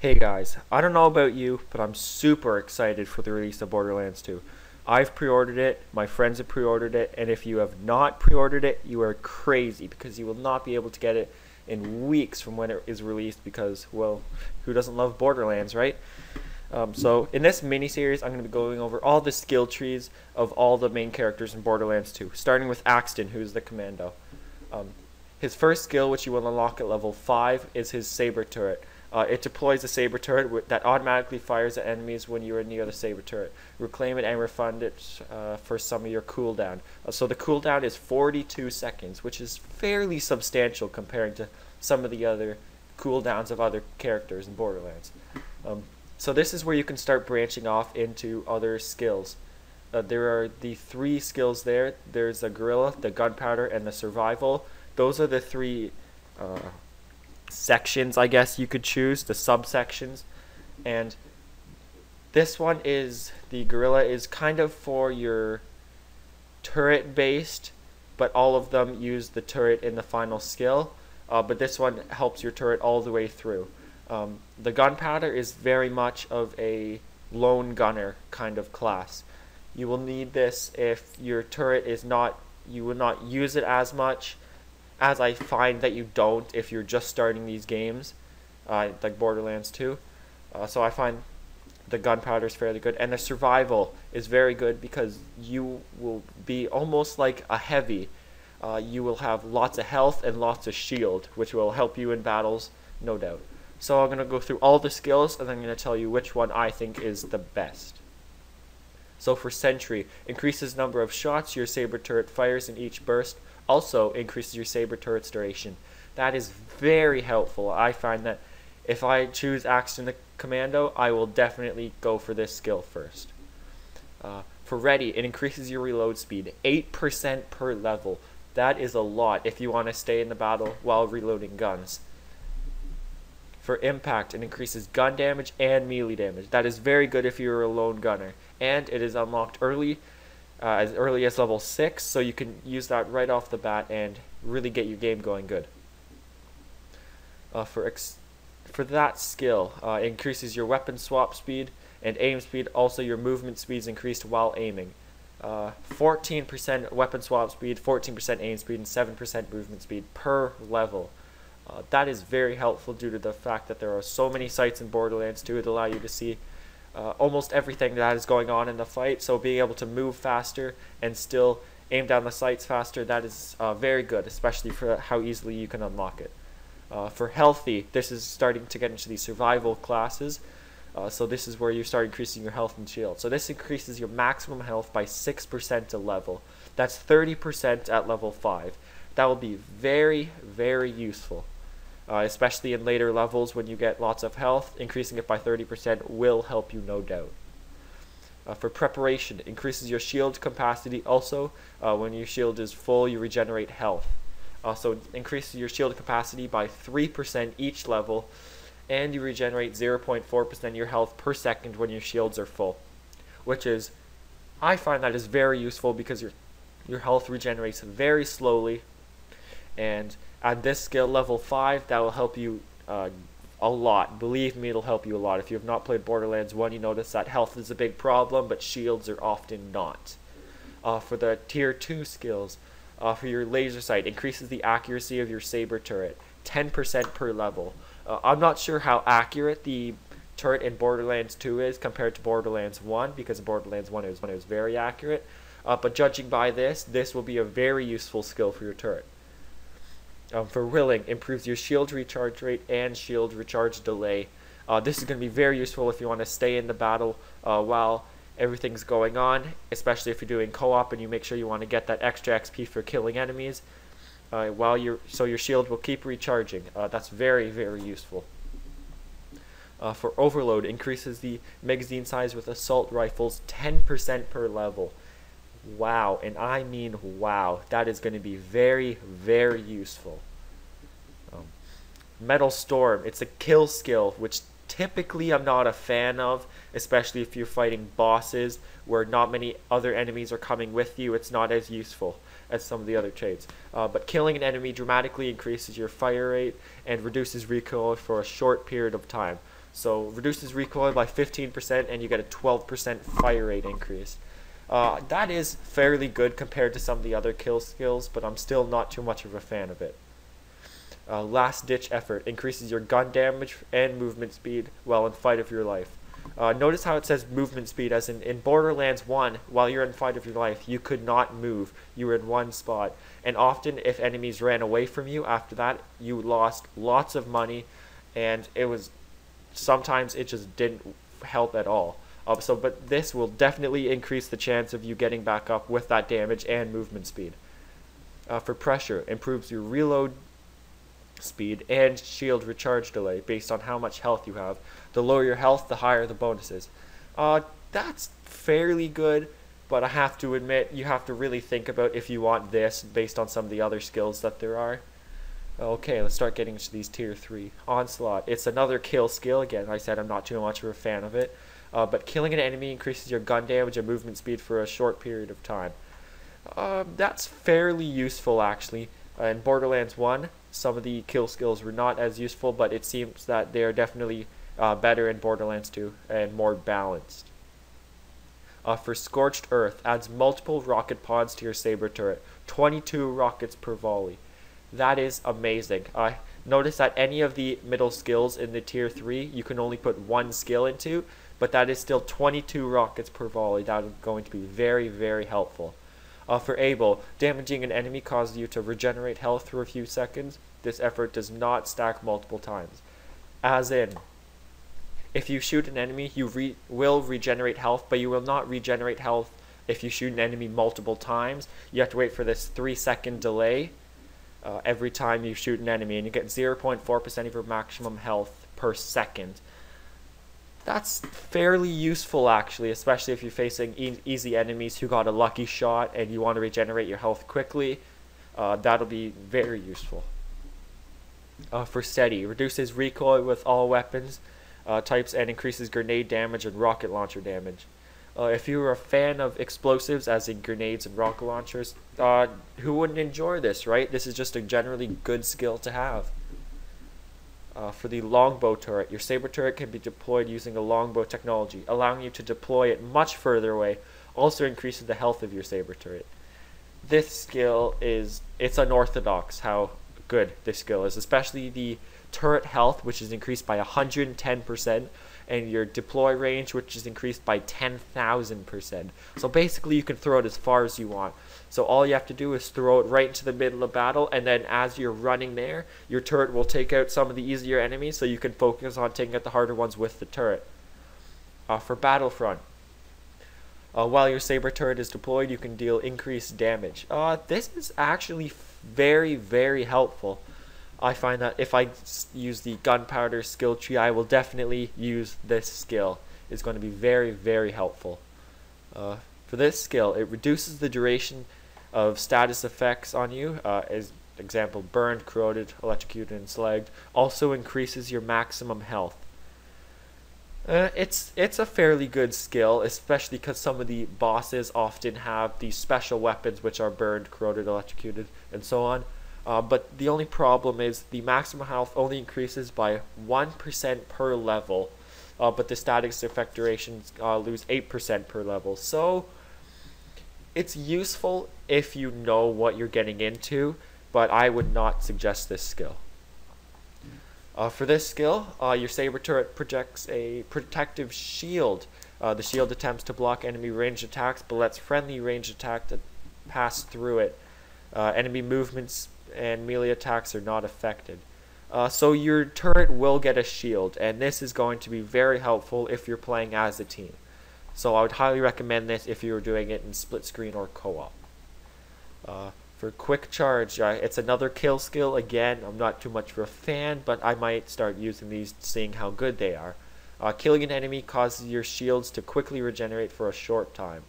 Hey guys, I don't know about you, but I'm super excited for the release of Borderlands 2. I've pre-ordered it, my friends have pre-ordered it, and if you have not pre-ordered it, you are crazy because you will not be able to get it in weeks from when it is released because, well, who doesn't love Borderlands, right? So in this mini-series, I'm going to be going over all the skill trees of all the main characters in Borderlands 2, starting with Axton, who's the Commando. His first skill, which you will unlock at level 5, is his saber turret. It deploys a saber turret that automatically fires at enemies when you are near the saber turret. Reclaim it and refund it for some of your cooldown. So the cooldown is 42 seconds, which is fairly substantial comparing to some of the other cooldowns of other characters in Borderlands. So this is where you can start branching off into other skills. There are the 3 skills there. There's the guerrilla, the gunpowder, and the survival. Those are the 3 sections, I guess you could choose, the subsections. And this one is, the guerrilla is kind of for your turret based, but all of them use the turret in the final skill. But this one helps your turret all the way through. The gunpowder is very much of a lone gunner kind of class. You will need this if your turret is not, you will not use it as much, as I find that you don't if you're just starting these games, like Borderlands 2. So I find the gunpowder is fairly good, and the survival is very good because you will be almost like a heavy. You will have lots of health and lots of shield, which will help you in battles, no doubt. So I'm going to go through all the skills, and I'm going to tell you which one I think is the best. So for Sentry, increases number of shots your saber turret fires in each burst. Also increases your saber turret's duration. That is very helpful. I find that if I choose Axton the Commando, I will definitely go for this skill first. For Ready, it increases your reload speed 8% per level. That is a lot if you want to stay in the battle while reloading guns. For Impact, it increases gun damage and melee damage. That is very good if you're a lone gunner. And it is unlocked as early as level 6, so you can use that right off the bat and really get your game going good. For that skill, it increases your weapon swap speed and aim speed. Also, your movement speed is increased while aiming. 14% weapon swap speed, 14% aim speed, and 7% movement speed per level. That is very helpful due to the fact that there are so many sights in Borderlands 2 that allow you to see almost everything that is going on in the fight, so being able to move faster and still aim down the sights faster, that is very good, especially for how easily you can unlock it. For Healthy, this is starting to get into the survival classes, so this is where you start increasing your health and shield. So this increases your maximum health by 6% a level. That's 30% at level 5. That will be very, very useful. Especially in later levels when you get lots of health, increasing it by 30% will help you, no doubt. For Preparation, increases your shield capacity. Also, when your shield is full, you regenerate health. So increases your shield capacity by 3% each level, and you regenerate 0.4% of your health per second when your shields are full. Which is, I find that is very useful because your health regenerates very slowly, and at this skill, level 5, that will help you a lot. Believe me, it'll help you a lot. If you have not played Borderlands 1, you notice that health is a big problem, but shields are often not. For the Tier 2 skills, for your laser sight, increases the accuracy of your saber turret, 10% per level. I'm not sure how accurate the turret in Borderlands 2 is compared to Borderlands 1, because in Borderlands 1 it was very accurate. But judging by this will be a very useful skill for your turret. For Willing, improves your shield recharge rate and shield recharge delay. This is going to be very useful if you want to stay in the battle while everything's going on, especially if you're doing co-op and you make sure you want to get that extra XP for killing enemies. So your shield will keep recharging. That's very, very useful. For Overload, increases the magazine size with assault rifles 10% per level. Wow, and I mean wow, that is going to be very, very useful. Metal Storm, it's a kill skill, which typically I'm not a fan of, especially if you're fighting bosses where not many other enemies are coming with you. It's not as useful as some of the other traits. But killing an enemy dramatically increases your fire rate and reduces recoil for a short period of time. So reduces recoil by 15% and you get a 12% fire rate increase. That is fairly good compared to some of the other kill skills, but I'm still not too much of a fan of it. Last ditch effort increases your gun damage and movement speed while in fight of your life. Notice how it says movement speed, as in Borderlands 1, while you're in fight of your life, you could not move. You were in one spot. And often, if enemies ran away from you after that, you lost lots of money, and sometimes it just didn't help at all. But this will definitely increase the chance of you getting back up with that damage and movement speed. For pressure, improves your reload speed and shield recharge delay based on how much health you have. The lower your health, the higher the bonuses. That's fairly good, but I have to admit, you have to really think about if you want this based on some of the other skills that there are. Okay, let's start getting into these tier 3. Onslaught. It's another kill skill. Again, I said I'm not too much of a fan of it. But killing an enemy increases your gun damage and movement speed for a short period of time. That's fairly useful, actually. In Borderlands 1, some of the kill skills were not as useful, but it seems that they are definitely better in Borderlands 2 and more balanced. For Scorched Earth, adds multiple rocket pods to your saber turret, 22 rockets per volley. That is amazing. Notice that any of the middle skills in the tier 3, you can only put one skill into, but that is still 22 rockets per volley. That is going to be very, very helpful. For Able, damaging an enemy causes you to regenerate health for a few seconds. This effort does not stack multiple times. As in, if you shoot an enemy, you will regenerate health, but you will not regenerate health if you shoot an enemy multiple times. You have to wait for this 3-second delay every time you shoot an enemy, and you get 0.4% of your maximum health per second. That's fairly useful, actually, especially if you're facing easy enemies who got a lucky shot and you want to regenerate your health quickly. That'll be very useful. For Steady, reduces recoil with all weapons types and increases grenade damage and rocket launcher damage. If you're a fan of explosives, as in grenades and rocket launchers, who wouldn't enjoy this, right? This is just a generally good skill to have. For the longbow turret, your saber turret can be deployed using a longbow technology, allowing you to deploy it much further away, also increases the health of your saber turret. This skill it's unorthodox how good this skill is, especially the turret health, which is increased by 110%, and your deploy range, which is increased by 10,000%. So basically you can throw it as far as you want. So all you have to do is throw it right into the middle of battle, and then as you're running there, your turret will take out some of the easier enemies, so you can focus on taking out the harder ones with the turret. For Battlefront, while your saber turret is deployed, you can deal increased damage. This is actually very, very helpful. I find that if I use the gunpowder skill tree, I will definitely use this skill. It's going to be very, very helpful. For this skill, it reduces the duration of status effects on you, as example, burned, corroded, electrocuted, and slagged. Also increases your maximum health. It's a fairly good skill, especially because some of the bosses often have these special weapons which are burned, corroded, electrocuted, and so on. But the only problem is the maximum health only increases by 1% per level, but the status effect durations lose 8% per level. So it's useful if you know what you're getting into, but I would not suggest this skill. For this skill, your saber turret projects a protective shield. The shield attempts to block enemy ranged attacks, but lets friendly ranged attack to pass through it. Enemy movements and melee attacks are not affected. So your turret will get a shield, and this is going to be very helpful if you're playing as a team. So I would highly recommend this if you're doing it in split screen or co-op. For quick charge, it's another kill skill. Again, I'm not too much of a fan, but I might start using these, seeing how good they are. Killing an enemy causes your shields to quickly regenerate for a short time.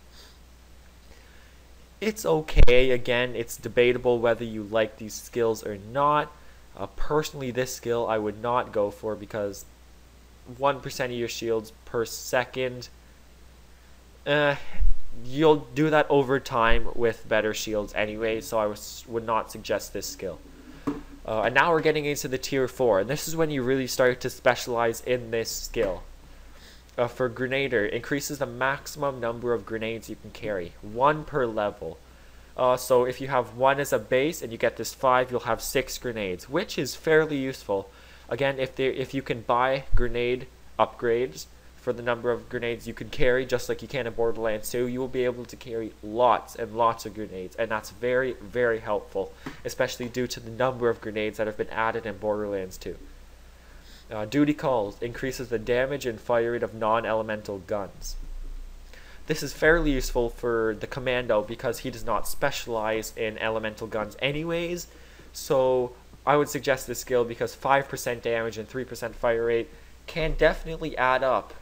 It's okay. Again, it's debatable whether you like these skills or not. Personally, this skill I would not go for because 1% of your shields per second, you'll do that over time with better shields anyway, so I would not suggest this skill. And now we're getting into the tier 4, and this is when you really start to specialize in this skill. For Grenader, increases the maximum number of grenades you can carry, 1 per level. So if you have 1 as a base and you get this 5, you'll have 6 grenades, which is fairly useful. Again, if you can buy grenade upgrades for the number of grenades you can carry, just like you can in Borderlands 2, you will be able to carry lots and lots of grenades, and that's very, very helpful, especially due to the number of grenades that have been added in Borderlands 2. Duty Calls increases the damage and fire rate of non-elemental guns. This is fairly useful for the Commando because he does not specialize in elemental guns anyways, so I would suggest this skill because 5% damage and 3% fire rate can definitely add up.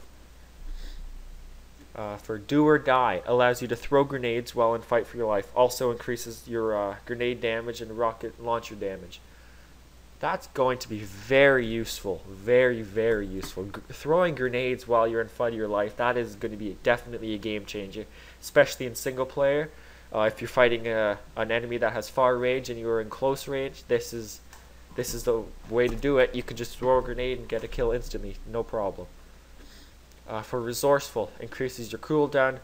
For Do or Die, allows you to throw grenades while in fight for your life, also increases your grenade damage and rocket launcher damage. That's going to be very useful, very, very useful. Throwing grenades while you're in fight of your life, that is going to be definitely a game changer, especially in single player. If you're fighting an enemy that has far range and you're in close range, this is the way to do it. You can just throw a grenade and get a kill instantly, no problem. For Resourceful, increases your cooldown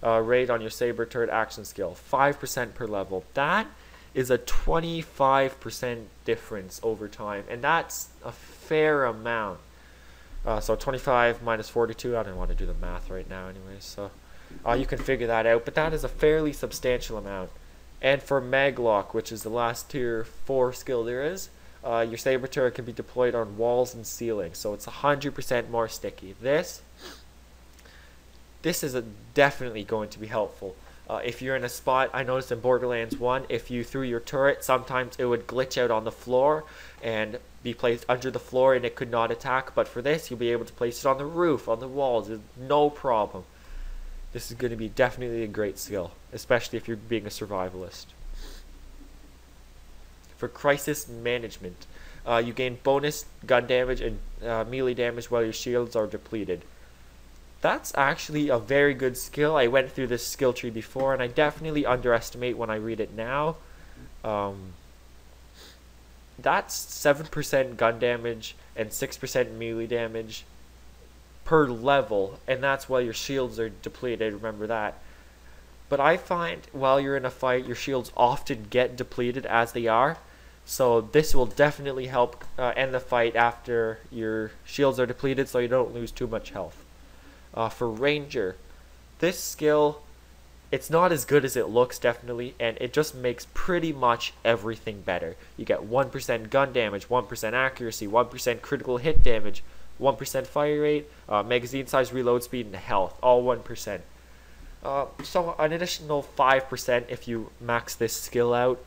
rate on your saber turret action skill, 5% per level. That is a 25% difference over time, and that's a fair amount. So 25 minus 42, I don't want to do the math right now anyways, so you can figure that out, but that is a fairly substantial amount. And for Maglock, which is the last tier 4 skill there is, your saber turret can be deployed on walls and ceilings, so it's 100% more sticky. This is definitely going to be helpful. If you're in a spot, I noticed in Borderlands 1, if you threw your turret, sometimes it would glitch out on the floor and be placed under the floor and it could not attack. But for this, you'll be able to place it on the roof, on the walls, no problem. This is going to be definitely a great skill, especially if you're being a survivalist. For Crisis Management, you gain bonus gun damage and melee damage while your shields are depleted. That's actually a very good skill. I went through this skill tree before, and I definitely underestimate when I read it now. That's 7% gun damage and 6% melee damage per level, and that's while your shields are depleted, remember that. But I find while you're in a fight, your shields often get depleted as they are, so this will definitely help end the fight after your shields are depleted so you don't lose too much health. For Ranger, this skill, it's not as good as it looks definitely, and it just makes pretty much everything better. You get 1% gun damage, 1% accuracy, 1% critical hit damage, 1% fire rate, magazine size, reload speed, and health, all 1%. So an additional 5% if you max this skill out.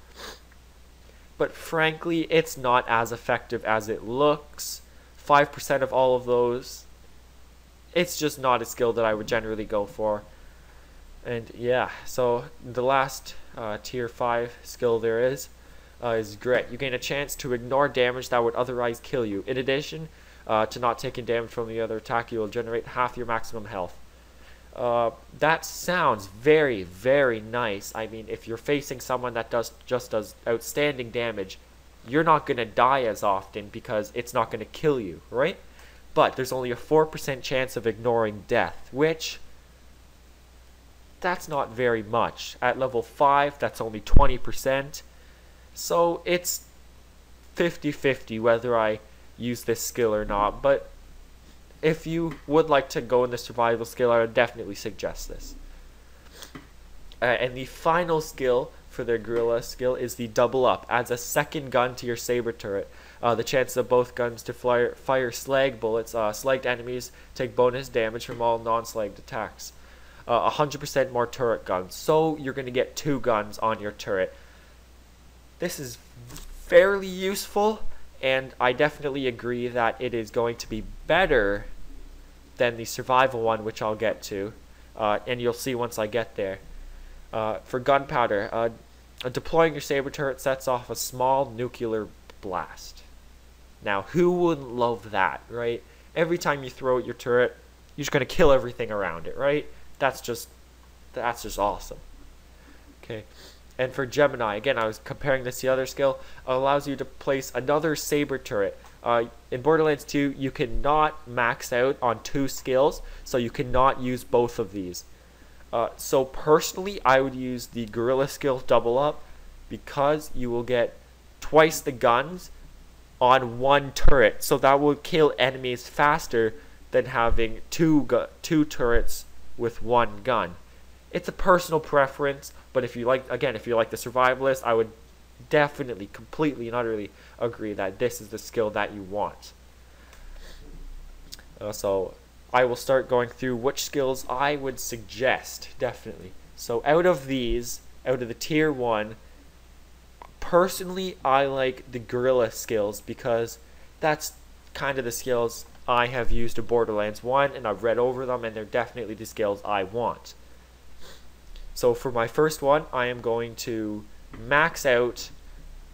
But frankly, it's not as effective as it looks. 5% of all of those, it's just not a skill that I would generally go for. And yeah, so the last tier 5 skill there is Grit. You gain a chance to ignore damage that would otherwise kill you. In addition to not taking damage from the other attack, you will generate half your maximum health. That sounds very, very nice. I mean, if you're facing someone that just does outstanding damage, you're not going to die as often because it's not going to kill you, right? But there's only a 4% chance of ignoring death, which, that's not very much. At level 5, that's only 20%. So it's 50-50 whether I use this skill or not. But if you would like to go in the survival skill, I would definitely suggest this. And the final skill for their Gorilla skill is the Double Up. Adds a second gun to your saber turret. The chances of both guns to fire slag bullets. Slagged enemies take bonus damage from all non-slagged attacks. 100% more turret guns. So you're going to get 2 guns on your turret. This is fairly useful, and I definitely agree that it is going to be better than the survival one, which I'll get to. And you'll see once I get there. For gunpowder, deploying your saber turret sets off a small nuclear blast. Now, who wouldn't love that, right? Every time you throw at your turret, you're just going to kill everything around it, right? That's just awesome. Okay. And for Gemini, again, I was comparing this to the other skill, allows you to place another saber turret. In Borderlands 2, you cannot max out on 2 skills, so you cannot use both of these. So personally, I would use the Gorilla skill double up, because you will get twice the guns on 1 turret, so that will kill enemies faster than having two turrets with 1 gun. It's a personal preference, but if you like, again, if you like the survivalist, I would definitely, completely and utterly agree that this is the skill that you want. So I will start going through which skills I would suggest, definitely. So out of these, out of the tier 1, personally I like the Gorilla skills, because that's kind of the skills I have used in Borderlands 1, and I've read over them, and they're definitely the skills I want. So for my first one, I am going to max out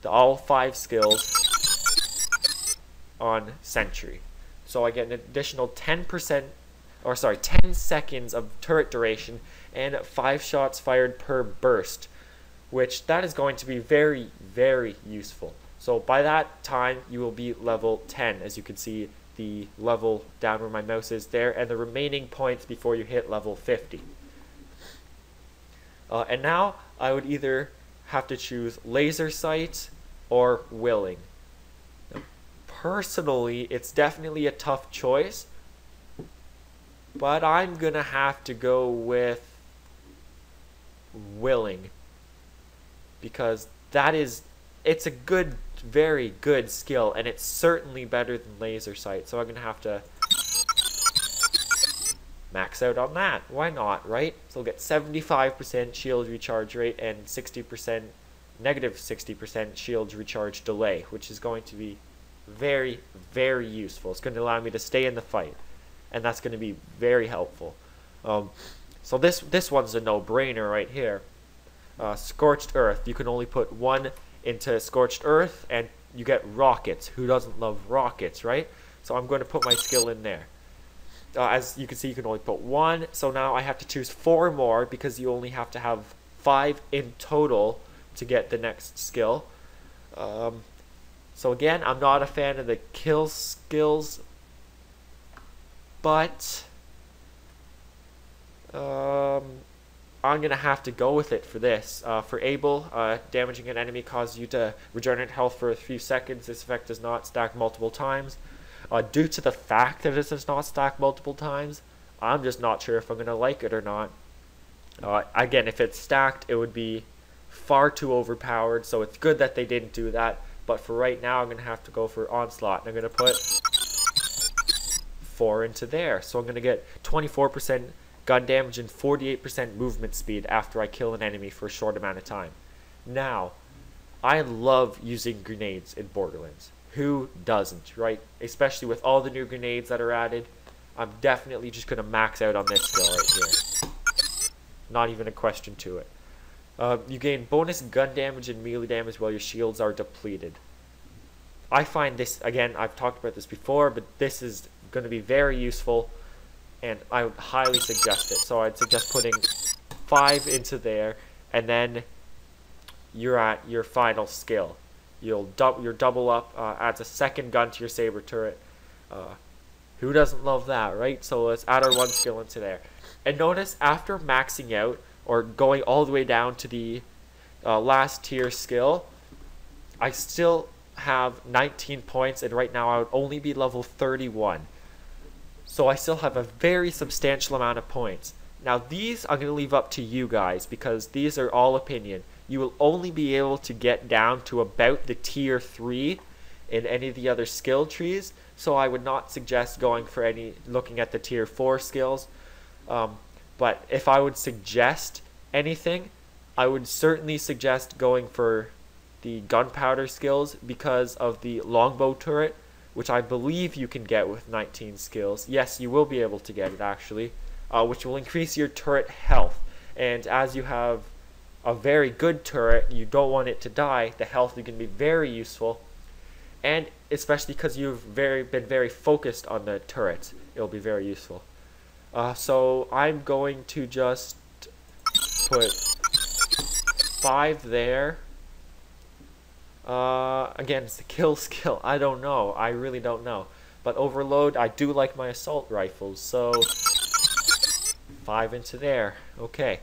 all 5 skills on Sentry. So I get an additional 10 seconds of turret duration and 5 shots fired per burst, which that is going to be very, very useful. So by that time, you will be level 10, as you can see the level down where my mouse is there, and the remaining points before you hit level 50. And now I would either have to choose laser sight or willing. Now, personally, it's definitely a tough choice, but I'm gonna have to go with willing, because it's a good, very good skill, and it's certainly better than laser sight. So I'm gonna have to max out on that. Why not, right? So we'll get 75% shield recharge rate and negative 60% shield recharge delay, which is going to be very, very useful. It's going to allow me to stay in the fight, and that's going to be very helpful. So this one's a no-brainer right here. Scorched Earth. You can only put 1 into Scorched Earth, and you get rockets. Who doesn't love rockets, right? So I'm going to put my skill in there. As you can see, you can only put 1, so now I have to choose 4 more, because you only have to have 5 in total to get the next skill. So again, I'm not a fan of the kill skills, but I'm gonna have to go with it for this. For Able, damaging an enemy causes you to regenerate health for a few seconds. This effect does not stack multiple times. Due to the fact that it does not stack multiple times, I'm just not sure if I'm going to like it or not. Again, if it's stacked, it would be far too overpowered, so it's good that they didn't do that. But for right now, I'm going to have to go for Onslaught, and I'm going to put 4 into there. So I'm going to get 24% gun damage and 48% movement speed after I kill an enemy for a short amount of time. Now, I love using grenades in Borderlands. Who doesn't, right? Especially with all the new grenades that are added. I'm definitely just going to max out on this skill right here. Not even a question to it. You gain bonus gun damage and melee damage while your shields are depleted. I find this, again, I've talked about this before, but this is going to be very useful, and I would highly suggest it. So I'd suggest putting 5 into there, and then you're at your final skill. Your double up adds a second gun to your saber turret. Who doesn't love that, right? So let's add our 1 skill into there. And notice, after maxing out, or going all the way down to the last tier skill, I still have 19 points, and right now I would only be level 31. So I still have a very substantial amount of points. Now these I'm going to leave up to you guys, because these are all opinion. You will only be able to get down to about the tier 3 in any of the other skill trees, so I would not suggest looking at the tier 4 skills. But if I would suggest anything, I would certainly suggest going for the gunpowder skills, because of the longbow turret, which I believe you can get with 19 skills. Yes, you will be able to get it actually, which will increase your turret health. And as you have a very good turret, you don't want it to die, the health is going to be very useful. And especially because you've been very focused on the turrets, it'll be very useful. So I'm going to just put 5 there. Again, it's the kill skill. I don't know. I really don't know. But overload, I do like my assault rifles, so 5 into there. Okay.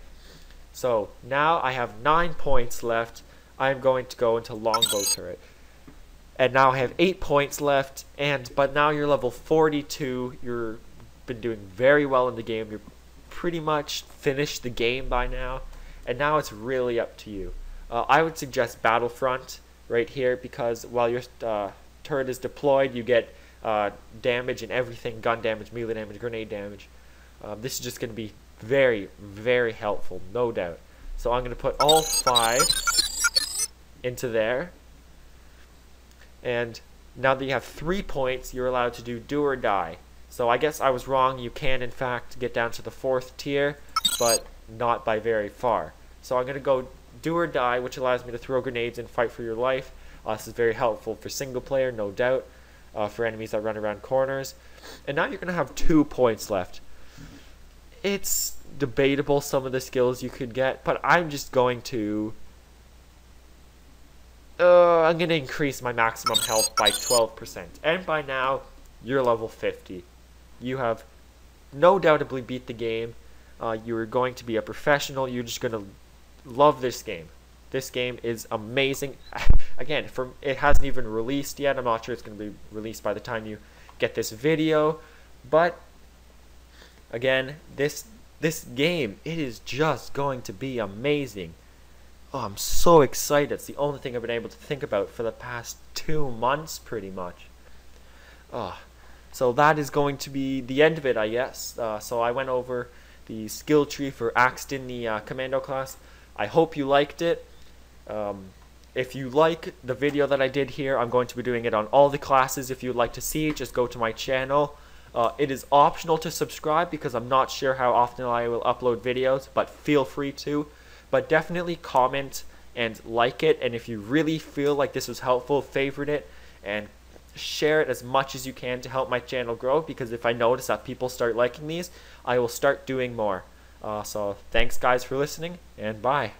So now I have 9 points left. I'm going to go into longbow turret. And now I have 8 points left, but now you're level 42. You've been doing very well in the game. You're pretty much finished the game by now. And now it's really up to you. I would suggest Battlefront right here, because while your turret is deployed, you get damage and everything: gun damage, melee damage, grenade damage. This is just going to be very, very helpful, no doubt. So I'm going to put all 5 into there. And now that you have 3 points, you're allowed to do or die. So I guess I was wrong. You can, in fact, get down to the 4th tier, but not by very far. So I'm going to go do or die, which allows me to throw grenades and fight for your life. This is very helpful for single player, no doubt, for enemies that run around corners. And now you're going to have 2 points left. It's debatable some of the skills you could get, but I'm just going to... I'm going to increase my maximum health by 12%. And by now, you're level 50. You have no doubtably beat the game. You're going to be a professional. You're just going to love this game. This game is amazing. Again, it hasn't even released yet. I'm not sure it's going to be released by the time you get this video. But, again, this game, it is just going to be amazing. Oh, I'm so excited. It's the only thing I've been able to think about for the past 2 months, pretty much. So that is going to be the end of it, I guess. So I went over the skill tree for Axton the Commando class. I hope you liked it. If you like the video that I did here, I'm going to be doing it on all the classes. If you'd like to see it, just go to my channel. It is optional to subscribe because I'm not sure how often I will upload videos, but feel free to. But definitely comment and like it, and if you really feel like this was helpful, favorite it and share it as much as you can to help my channel grow, because if I notice that people start liking these, I will start doing more. So thanks guys for listening, and bye.